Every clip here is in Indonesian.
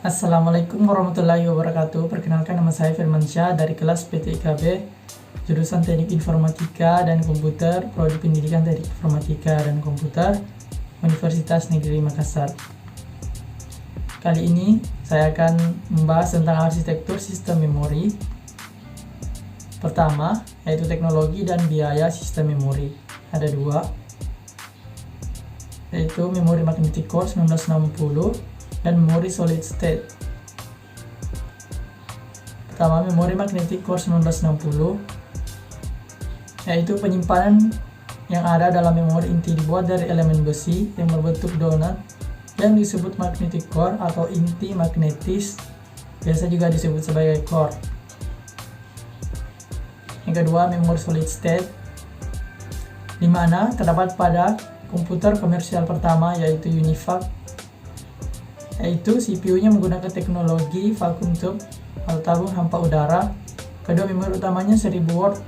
Assalamualaikum warahmatullahi wabarakatuh. Perkenalkan, nama saya Firmansyah dari kelas PTIKB, jurusan Teknik Informatika dan Komputer, Prodi Pendidikan Teknik Informatika dan Komputer, Universitas Negeri Makassar. Kali ini saya akan membahas tentang arsitektur sistem memori. Pertama, yaitu teknologi dan biaya sistem memori. Ada dua, yaitu memori magnetic core 1960 dan memori solid state. Pertama, memori magnetic core 1960, yaitu penyimpanan yang ada dalam memori inti dibuat dari elemen besi yang berbentuk donat yang disebut magnetic core atau inti magnetis, biasa juga disebut sebagai core. Yang kedua, memori solid state, di mana terdapat pada komputer komersial pertama, yaitu UNIVAC, yaitu CPU-nya menggunakan teknologi vacuum tube atau tabung hampa udara. Kedua, memori utamanya 1000 word,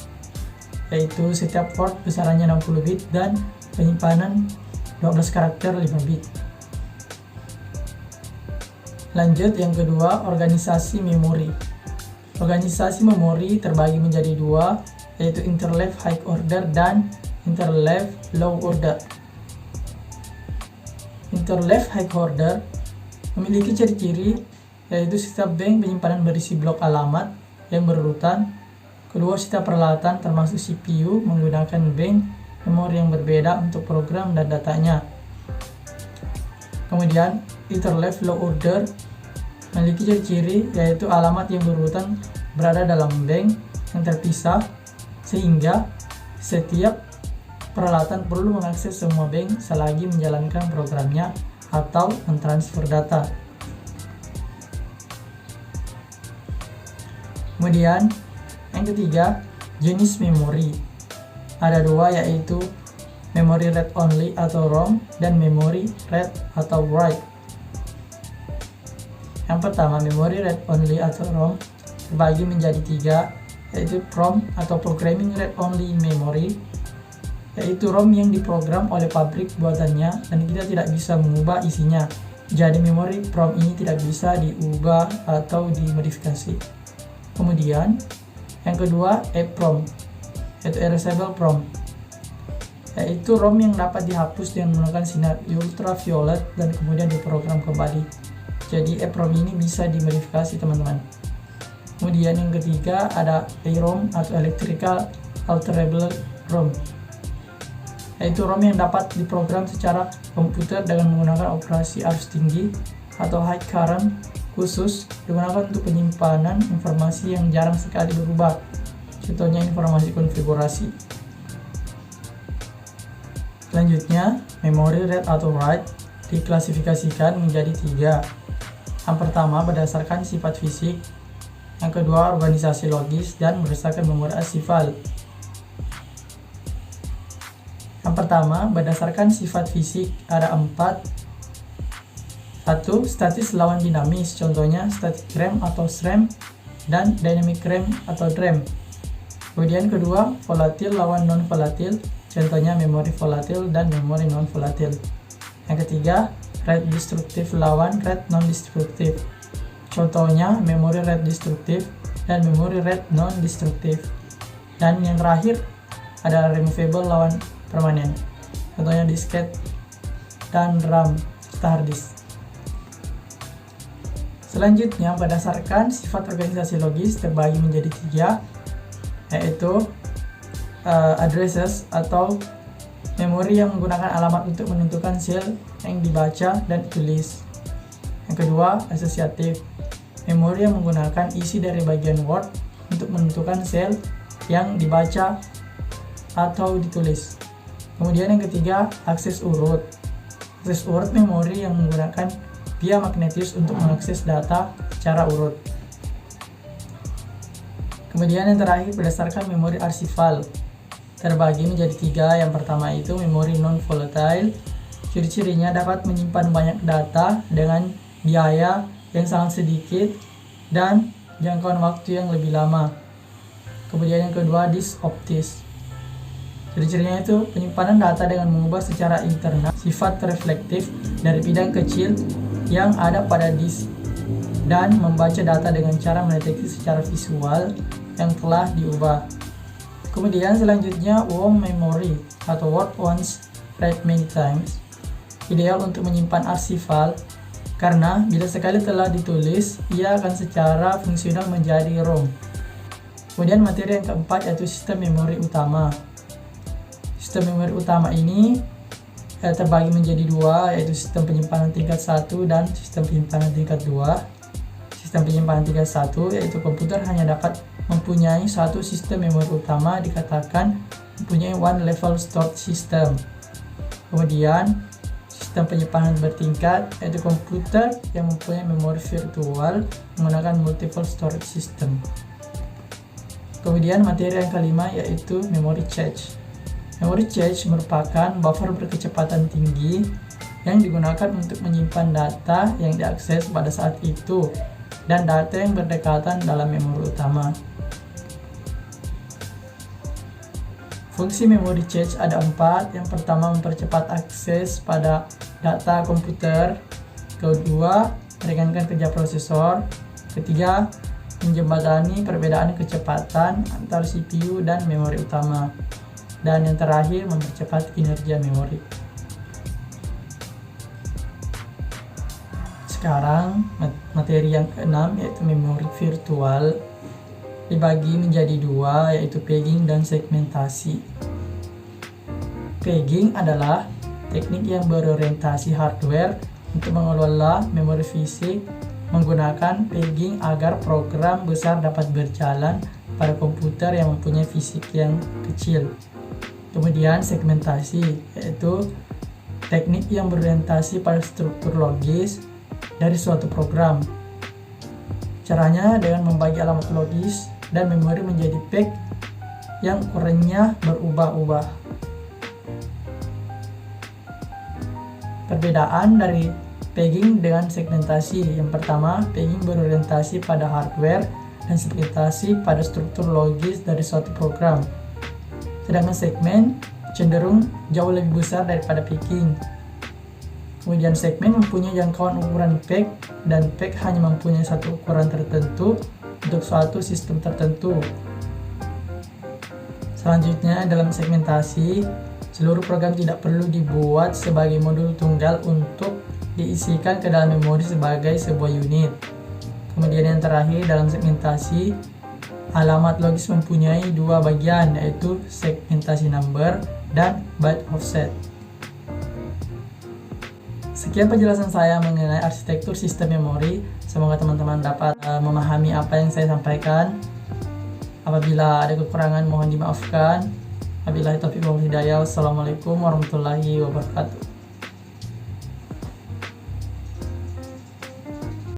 yaitu setiap word besarannya 60 bit dan penyimpanan 12 karakter 5 bit. Lanjut, yang kedua, organisasi memori. Organisasi memori terbagi menjadi dua, yaitu interleaved high order dan interleaved low order. Interleaved high order memiliki ciri-ciri, yaitu setiap bank penyimpanan berisi blok alamat yang berurutan. Kedua, setiap peralatan termasuk CPU menggunakan bank memori yang berbeda untuk program dan datanya. Kemudian, interleaved low order memiliki ciri-ciri, yaitu alamat yang berurutan berada dalam bank yang terpisah, sehingga setiap peralatan perlu mengakses semua bank selagi menjalankan programnya atau mentransfer data. Kemudian yang ketiga, jenis memori. Ada dua, yaitu memori read only atau ROM dan memori read atau write. Yang pertama, memori read only atau ROM terbagi menjadi tiga, yaitu PROM atau Programming Read Only Memory, yaitu ROM yang diprogram oleh pabrik buatannya dan kita tidak bisa mengubah isinya. Jadi memori PROM ini tidak bisa diubah atau dimodifikasi. Kemudian yang kedua, EPROM, yaitu Erasable PROM, yaitu ROM yang dapat dihapus dengan menggunakan sinar ultraviolet dan kemudian diprogram kembali. Jadi EPROM ini bisa dimodifikasi, teman-teman. Kemudian yang ketiga ada EROM atau Electrical Alterable ROM, yaitu ROM yang dapat diprogram secara komputer dengan menggunakan operasi arus tinggi atau high current, khusus digunakan untuk penyimpanan informasi yang jarang sekali berubah, contohnya informasi konfigurasi. Selanjutnya, memori read atau write diklasifikasikan menjadi tiga. Yang pertama, berdasarkan sifat fisik. Yang kedua, organisasi logis, dan berdasarkan memori archival. Yang pertama, berdasarkan sifat fisik ada 4. 1. Statis lawan dinamis, contohnya static RAM atau SRAM, dan dynamic RAM atau DRAM. Kemudian kedua, volatil lawan non-volatil, contohnya memori volatil dan memori non-volatil. Yang ketiga, read destruktif lawan read non-destruktif, contohnya memori read destruktif dan memori read non-destruktif. Dan yang terakhir, ada removable lawan permanen, contohnya disket dan RAM serta hard disk. Selanjutnya, berdasarkan sifat organisasi logis terbagi menjadi tiga, yaitu addresses atau memori yang menggunakan alamat untuk menentukan sel yang dibaca dan ditulis. Yang kedua, associative, memori yang menggunakan isi dari bagian word untuk menentukan sel yang dibaca atau ditulis. Kemudian yang ketiga, akses urut. Akses urut memori yang menggunakan via magnetis untuk mengakses data secara urut. Kemudian yang terakhir, berdasarkan memori archival, terbagi menjadi tiga. Yang pertama itu memori non-volatile. Ciri-cirinya dapat menyimpan banyak data dengan biaya yang sangat sedikit dan jangkauan waktu yang lebih lama. Kemudian yang kedua, disk optis. Ciri-cirinya itu penyimpanan data dengan mengubah secara internal sifat reflektif dari bidang kecil yang ada pada disk dan membaca data dengan cara mendeteksi secara visual yang telah diubah. Kemudian selanjutnya warm memory atau word once read many times, ideal untuk menyimpan archival karena bila sekali telah ditulis, ia akan secara fungsional menjadi ROM. Kemudian materi yang keempat yaitu sistem memori utama. Sistem memori utama ini terbagi menjadi dua, yaitu sistem penyimpanan tingkat 1 dan sistem penyimpanan tingkat 2. Sistem penyimpanan tingkat 1 yaitu komputer hanya dapat mempunyai satu sistem memori utama, dikatakan mempunyai one level storage system. Kemudian sistem penyimpanan bertingkat yaitu komputer yang mempunyai memori virtual menggunakan multiple storage system. Kemudian materi yang kelima yaitu memory cache. Memory cache merupakan buffer berkecepatan tinggi yang digunakan untuk menyimpan data yang diakses pada saat itu dan data yang berdekatan dalam memori utama. Fungsi memory cache ada 4. Yang pertama, mempercepat akses pada data komputer. Kedua, meringankan kerja prosesor. Ketiga, menjembatani perbedaan kecepatan antara CPU dan memori utama. Dan yang terakhir, mempercepat kinerja memori. Sekarang, materi yang keenam yaitu memori virtual. Dibagi menjadi dua, yaitu pegging dan segmentasi. Pegging adalah teknik yang berorientasi hardware untuk mengelola memori fisik menggunakan pegging agar program besar dapat berjalan pada komputer yang mempunyai fisik yang kecil. Kemudian segmentasi, yaitu teknik yang berorientasi pada struktur logis dari suatu program. Caranya dengan membagi alamat logis dan memori menjadi peg yang ukurannya berubah-ubah. Perbedaan dari pegging dengan segmentasi. Yang pertama, pegging berorientasi pada hardware dan segmentasi pada struktur logis dari suatu program. Sedangkan segmen cenderung jauh lebih besar daripada pegging. Kemudian segmen mempunyai jangkauan ukuran peg dan peg hanya mempunyai satu ukuran tertentu untuk suatu sistem tertentu. Selanjutnya, dalam segmentasi, seluruh program tidak perlu dibuat sebagai modul tunggal untuk diisikan ke dalam memori sebagai sebuah unit. Kemudian yang terakhir, dalam segmentasi, alamat logis mempunyai dua bagian, yaitu segmentasi number dan byte offset. Sekian penjelasan saya mengenai arsitektur sistem memori. Semoga teman-teman dapat memahami apa yang saya sampaikan. Apabila ada kekurangan mohon dimaafkan. Wabillahi taufiq wal hidayah. Wassalamualaikum warahmatullahi wabarakatuh.